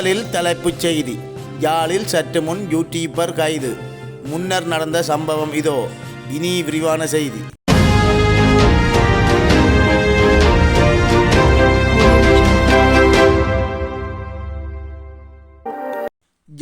முதலில் தலைப்புச் செய்தி. யாழில் சற்று முன் யூடியூபர் கைது. முன்னர் நடந்த சம்பவம் இதோ. இனி விரிவான செய்தி.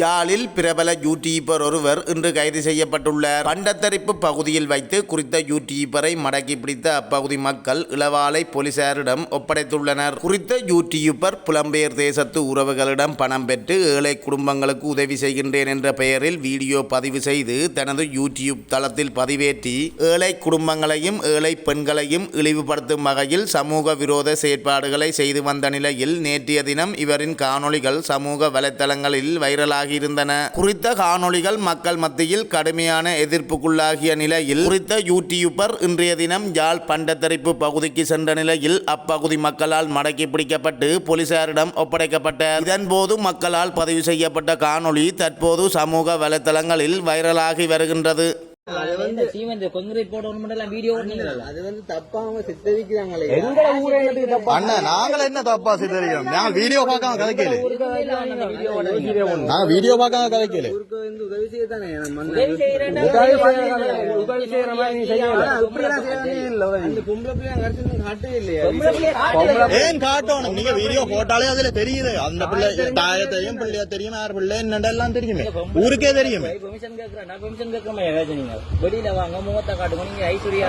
யாழில் பிரபல யூடியூபர் ஒருவர் இன்று கைது செய்யப்பட்டுள்ளார். பண்டத்தரிப்பு பகுதியில் வைத்து குறித்த யூடியூபரை மடக்கி பிடித்த அப்பகுதி மக்கள் இளவாலை போலீசாரிடம் ஒப்படைத்துள்ளனர். குறித்த யூடியூபர் புலம்பெயர் தேசத்து உறவுகளிடம் பணம் பெற்று ஏழை குடும்பங்களுக்கு உதவி செய்கின்றேன் என்ற பெயரில் வீடியோ பதிவு செய்து தனது யூடியூப் தளத்தில் பதிவேற்றி ஏழை குடும்பங்களையும் ஏழை பெண்களையும் இழிவுபடுத்தும் வகையில் சமூக விரோத செயற்பாடுகளை செய்து வந்த நிலையில் நேற்றைய தினம் இவரின் காணொளிகள் சமூக வலைத்தளங்களில் வைரலாக இருந்தன. குறித்த காணொளிகள் மக்கள் மத்தியில் கடுமையான எதிர்ப்புக்குள்ளாகிய நிலையில் குறித்த யூடியூபர் இன்றைய தினம் யாழ் பண்டத்தரிப்பு பகுதிக்கு சென்ற நிலையில் அப்பகுதி மக்களால் மடக்கி பிடிக்கப்பட்டு போலீசாரிடம் ஒப்படைக்கப்பட்டார். இதன்போது மக்களால் பதிவு செய்யப்பட்ட காணொளி தற்போது சமூக வலைத்தளங்களில் வைரலாகி வருகின்றது. நாங்கள் என்ன தப்பா சித்தரிக்கிறோம்? நாங்கள் வீடியோ பார்க்காம கதைக்கல. நாங்க வீடியோ பார்க்காம கதைக்கல. ஏன் காட்டணும்? நீங்க வீடியோ போட்டாலே அதுல தெரியுது. அந்த பிள்ளை தாய தெரியும், பிள்ளைய தெரியும், யார் பிள்ளை என்னெல்லாம் தெரியுமே, ஊருக்கே தெரியுமே. வெளியில வாங்க முகத்தை காட்டுங்க. நீங்க ஐஸ்வர்யா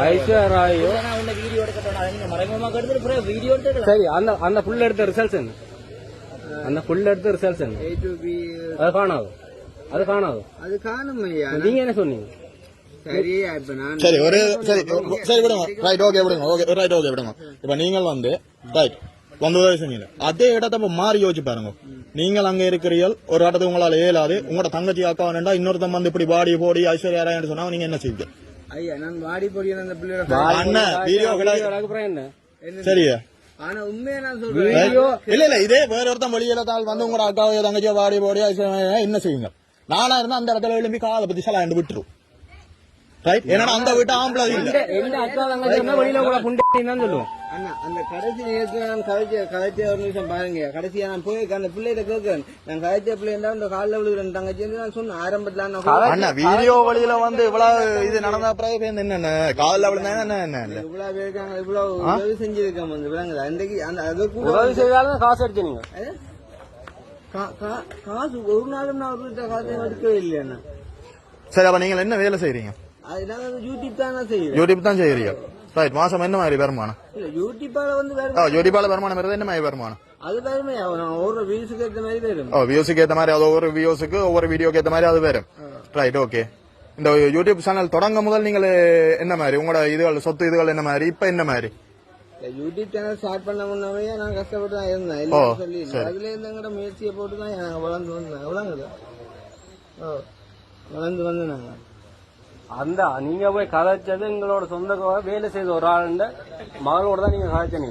வீடியோ எடுக்கணும். மறைமுகமா எடுத்து வீடியோ எடுத்து சரி. அந்த புள்ள எடுத்த ரிசல்ட்ஸ் என்ன? அந்த புள்ள எடுத்த ரிசல்ட்ஸ் என்ன? அது காணாது. அது காணாது. அது காணும். நீங்க என்ன சொன்னீங்க? சரி ஒரு சரி சரி விடுங்க. ரைட் ஓகே விடுங்க. ஓகே ரைட் ஓகே விடுங்க. இப்ப நீங்கள் வந்து ரைட் வந்து உதவி செஞ்சீங்க. அதே இடத்த மாறி யோசிச்சு பாருங்க. நீங்கள் அங்க இருக்கிறீர்கள், ஒரு இடத்துக்கு உங்களால இயலாது, உங்களோட தங்கச்சி அக்கா வேண்டா, இன்னொருத்தம் வந்து இப்படி பாடி போடி ஐஸ்வர்யா ராய் சொன்னா நீங்க என்ன செய்வீங்க? ஐயா நான் வாடி போடி அந்த பிள்ளையோட சரியா? ஆனா உண்மையா நான் சொல்றேன். இல்ல இதே வேற ஒருத்தன் வெளியில தாள் வந்து உங்களோட அக்காவையோ தங்கச்சியோ வாடி போடி ஐஸ்வர்யா என்ன செய்வீங்க? நானா இருந்தா அந்த இடத்துல எழுப்பி காலை பத்தி சலா விட்டுரும். ரைட்? ஏன்னா அந்த வீட்டு ஆம்பளை எந்த அக்கா தங்கச்சி வெளியில கூட புண்டைன்னு சொல்லுவோம். அண்ணா அந்த கடைசி நேரத்துல நான் கதைச்ச ஒரு நிமிஷம் பாருங்க. கடைசியா நான் போய் அந்த பிள்ளைகிட்ட கேட்கிறேன். நான் கதைச்ச பிள்ளை இருந்தா இந்த காலில் விழுகிறேன் தங்கச்சி நான் சொன்னேன் ஆரம்பத்துல. அண்ணா வீடியோ வழியில வந்து இவ்வளவு இது நடந்த பிறகு என்ன காலில் விழுந்தாங்க என்ன இவ்வளவு பேருக்காங்க, இவ்வளவு உதவி செஞ்சிருக்காங்க. வந்து விளங்குது அன்றைக்கு அந்த அதுக்கு உதவி செய்தாலும் காசு அடிச்சு நீங்க காசு ஒரு நாளும் நான் ஒரு காசை எடுக்கவே இல்லையா? சரி அப்ப நீங்க என்ன வேலை செய்யறீங்க? யூடியூப் தான் செய்யறேன். யூடியூப் தான் செய்யறீங்க. ரைட். மாசம் என்ன மாதிரி வருமானம்? யூடியூப்பால வந்து யூடியூப்பால வருமானம் வருது. என்ன மாதிரி வருமானம்? அது வருமே ஒவ்வொரு வியூஸுக்கு ஏற்ற மாதிரி வரும். வியூஸுக்கு ஏற்ற மாதிரி, அது ஒவ்வொரு வியூஸுக்கு ஒவ்வொரு வீடியோக்கு ஏற்ற மாதிரி அது வரும். Right okay. இந்த யூடியூப் சேனல் தொடங்க முதல் நீங்கள் என்ன மாதிரி உங்களோட இதுகள் சொத்து இதுகள் என்ன மாதிரி, இப்ப என்ன மாதிரி? யூடியூப் சேனல் ஸ்டார்ட் பண்ண முன்னாவே நான் கஷ்டப்பட்டு தான் இருந்தேன். எல்லாம் சொல்லி அதுல இருந்து எங்கட முயற்சியை போட்டு தான் நாங்க வளர்ந்து வந்தோம். வளர்ந்து வந்து நாங்க அந்த நீங்க போய் கதைச்சது எங்களோட சொந்த வேலை செய்த ஒரு ஆள் மகளோட தான் நீங்க கதைச்சீங்க.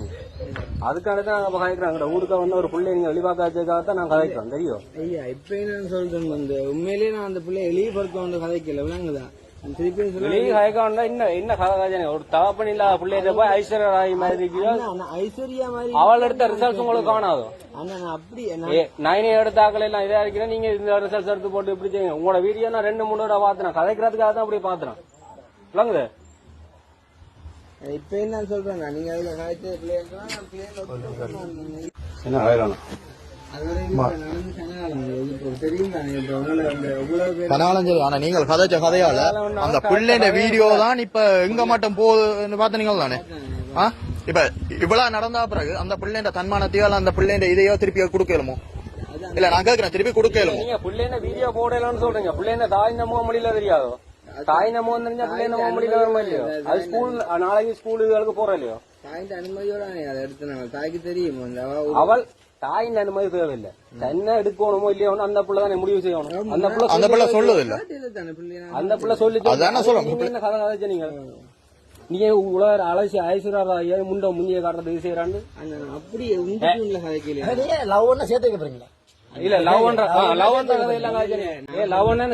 அதுக்கானதான் நாங்க கதைக்கிறோம். ஊருக்கு வந்து ஒரு பிள்ளை நீங்க வெளிவாக்காச்சதுக்காகத்தான் நான் கதைக்கிறோம். தெரியும் ஐயா. இப்ப நான் சொல்றேன் வந்து உண்மையிலேயே நான் அந்த பிள்ளைய எளியப்படுத்த வந்து கதைக்கல. விளங்குதான் என்ன கதை? ஒரு தகப்பன் இல்லாத பிள்ளைய போய் ஐஸ்வர்யா ராய் மாதிரி ஐஸ்வர்யா மாதிரி அவள் எடுத்த ரிசல்ட்ஸ் உங்களுக்கு காணாதோ? அப்படி நைனே எடுத்த ஆக்கள் எல்லாம் இதா இருக்கிறேன். நீங்க இந்த ரிசல்ட்ஸ் எடுத்து போட்டு இப்படி செய்யுங்க. உங்களோட வீடியோ நான் 2-3 தடவை பாத்துறேன். கதைக்கிறதுக்காக தான் அப்படி பாத்துறேன். விளங்குது? இப்ப என்ன சொல்றேன் நீங்க அதுல கதைச்ச பிள்ளைங்க என்ன ஆனா நீங்கள் கதைச்ச கதையால அந்த பிள்ளைட வீடியோ தான் இப்ப எங்க மட்டும் போகுதுன்னு பாத்தீங்க தானே? இப்ப இவ்வளவு நடந்தா பிறகு அந்த பிள்ளைண்ட தன்மானத்தையோ அந்த பிள்ளைண்ட இதையோ திருப்பி கொடுக்கலுமோ? இல்ல நான் கேக்குறேன், திருப்பி கொடுக்கலுமோ? நீங்க பிள்ளைண்ட வீடியோ போடலன்னு சொல்றீங்க. பிள்ளைண்ட தாய் நம்ம மொழியில தெரியாதோ? தாய் நம்ம தெரிஞ்சா பிள்ளை நம்ம மொழியில வருமா இல்லையோ? அது ஸ்கூல் நாளைக்கு ஸ்கூலுக்கு போற இல்லையோ? தாயின் அனுமதியோட அதை எடுத்து தாய்க்கு தெரியும். அவள் தாயின் அனுமதி தேவையில்லை. என்ன எடுக்கணுமோ இல்லையோ அந்த பிள்ளை தான் முடிவு செய்யணும். அந்த பிள்ளை சொல்லுது இல்ல, அந்த பிள்ளை சொல்லி என்ன கதை கதைச்ச நீங்க? நீங்க உலக அலசி ஐஸ்வர்யா முண்ட முந்திய காட்டுறது செய்யறான்னு அப்படி லவ் ஒண்ணு சேர்த்து வைக்க போறீங்களா? இல்ல லவ்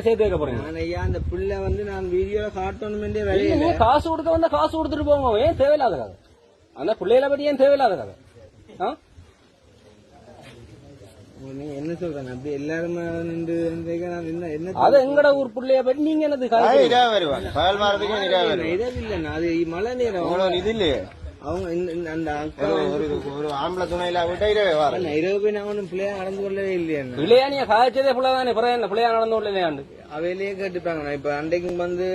சேர்த்து வைக்க போறீங்க. அந்த பிள்ளை வந்து நான் வீடியோ காட்டணும் காசு கொடுக்க வந்தா காசு கொடுத்துட்டு போங்க. ஏன் தேவையில்லாத கதை? அந்த பிள்ளைகளை பத்தி ஏன் தேவையில்லாத கதை? நீ என்ன சொல்றேன் அப்படி எல்லாருமே நின்று என்ன அது எங்கட ஊர் புள்ளைய பத்தி நீங்க என்னது இதா வருவாங்க பகல் மாறதுக்கு இதா வருவாங்க இரவு இல்லைண்ணா அது மழை நேரம் இது இல்லையே அவங்க அந்த அக்கா ஒரு ஆம்பளை துணையில விட்டா இரவே வர இரவு போய் நான் ஒன்றும் பிள்ளையா நடந்து கொள்ளவே இல்லையா பிள்ளையா நீங்க காய்ச்சதே புள்ளதானே பிறகு என்ன பிள்ளையா நடந்து இல்லையாண்டு அவையிலேயே கேட்டுப்பாங்க நான் இப்ப அன்றைக்கு வந்து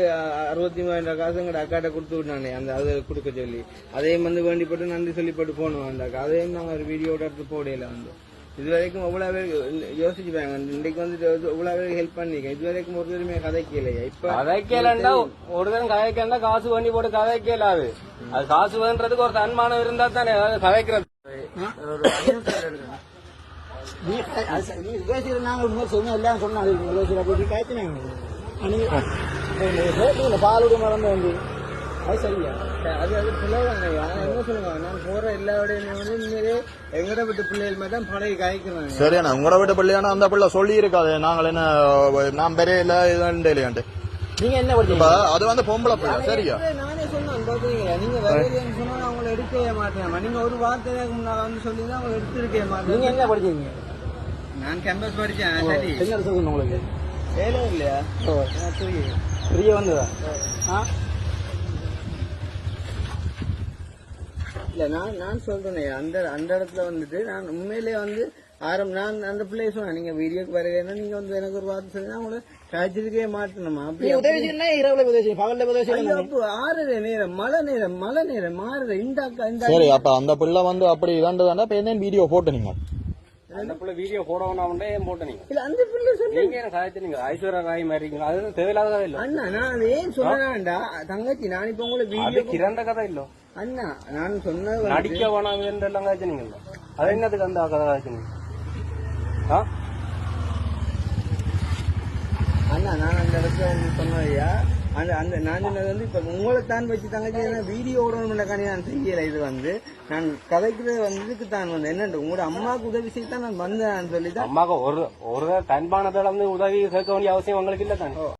63,000 காசு எங்கட அக்காட்ட கொடுத்து விட்டானே அந்த அதை கொடுக்க சொல்லி அதையும் வந்து வேண்டிப்பட்டு நன்றி சொல்லிப்பட்டு போனோம் அந்த அக்கா அதையும் நாங்க ஒரு வீடியோட எடுத்து போடையில வந்து இது வரைக்கும் எவ்வளவு பேர் யோசிச்சுப்பாங்க இன்றைக்கு வந்து இவ்வளவு பேர் ஹெல்ப் பண்ணிருக்கேன் இது வரைக்கும் ஒரு தடவை கதைக்கலையா இப்ப கதைக்கலண்டா ஒரு தரம் கதைக்கா காசு வேண்டி போட்டு கதைக்கலாது அது காசு வேண்டதுக்கு ஒரு தன்மானம் இருந்தா தானே கதைக்கிறது பாலுடைய மறந்து வந்து அது சரியா அது அது பிள்ளைங்க என்ன சொல்லுவாங்க நான் போற எல்லா விடையும் வந்து உண்மையிலே எங்கட விட்டு பிள்ளைகள் மாதிரி தான் பழைய காய்க்கிறாங்க சரியாண்ணா உங்களோட வீட்டு பிள்ளையானா அந்த பிள்ளை சொல்லி இருக்காது நாங்கள் என்ன நான் பெரிய இல்ல இதுன்னு இல்லையாண்டு நீங்க என்ன படிச்சீங்க அது வந்து பொம்பளை பிள்ளை சரியா நானே சொன்னேன் பாத்தீங்களா நீங்க வரலைன்னு சொன்னா அவங்களை எடுக்கவே மாட்டேன் நீங்க ஒரு வார்த்தைக்கு முன்னால வந்து சொல்லி தான் அவங்க எடுத்துருக்கே மாட்டேன் நீங்க என்ன படிச்சீங்க நான் கேம்பஸ் படிச்சேன் சரி என்ன சொல்லுங்க உங்களுக்கு வேலை இல்லையா ஃப்ரீயா வந்ததா இல்ல நான் சொல்றேன் அந்த இடத்துல வந்துட்டு நான் உண்மையிலேயே வந்து நான் அந்த பிள்ளைய சொன்னேன் நீங்க வீடியோக்கு வரவேன்னா நீங்க வந்து எனக்கு ஒரு வார்த்தை சொல்லி உங்களை காய்ச்சிருக்கவே மாட்டணுமா ஆறுற நேரம் மழை நேரம் மாறுற இந்த சரி அப்ப அந்த பிள்ளை வந்து அப்படி இதாண்டதாண்டா இப்ப என்ன வீடியோ போட்டு நீங்க அந்த பிள்ளை வீடியோ போடணும் ஏன் போட்ட நீங்க இல்ல அந்த பிள்ளை நீங்க என்ன காய்ச்சி நீங்க ஐஸ்வர்யா ராய் மாதிரி அது தேவையில்லாத கதை இல்ல அண்ணா நான் ஏன் சொன்னேன்டா தங்கச்சி நான் இப்ப உங்களை வீடியோ கிரண்ட கதை இல்ல அண்ணா நான் சொன்னது நடிக்க வேணாம் எல்லாம் காய்ச்சினீங்க அது என்னதுக்கு அந்த கதை காய்ச்சினீங்க அண்ணா நான் அந்த இடத்துல வந்து சொன்னதையா அந்த நான் சொன்னது வந்து இப்ப உங்களை தான் வச்சு தங்கச்சி வீடியோ ஓடணும்னு நான் செய்யல இது வந்து நான் கதைக்கிறது வந்து தான் வந்து என்னண்டு உங்களோட அம்மாவுக்கு உதவி செய்ய தான் நான் வந்தேன் சொல்லிதான் அம்மாவுக்கு ஒரு தன்மானத்துல வந்து உதவி கேட்க வேண்டிய அவசியம் உங்களுக்கு இல்ல தானே